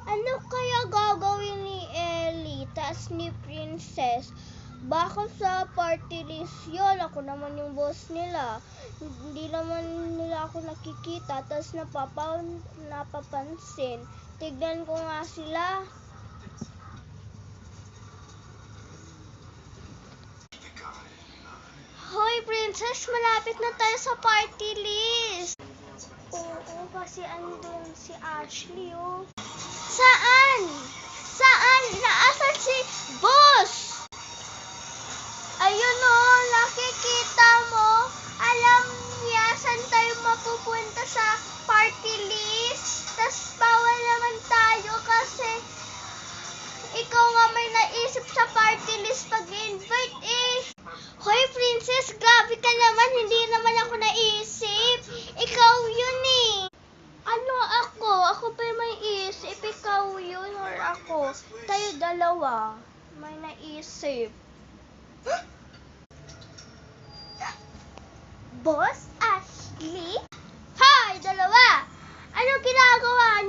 Ano kaya gagawin ni Ellie tas ni Princess? Baka sa party list yun. Ako naman yung boss nila. Hindi naman nila ako nakikita. Tas napapansin. Tignan ko nga sila. Hoy, Princess! Malapit na tayo sa party list. Oo, kasi andun si Ashley, oh. Saan? Saan? Naasan si boss? Ayun, oh, nakikita mo. Alam niya saan tayo mapupunta sa party list. Tas bawal naman tayo kasi ikaw nga may naisip sa party list pag-invite eh. Hoy, Princess, grabe ka naman. Hindi naman ako naisip. Ikaw yun eh. Ano ako? Ako ba may isip? Ikaw yun or ako? Tayo dalawa. May naisip. Boss Ashley? Hi, dalawa! Anong ginagawa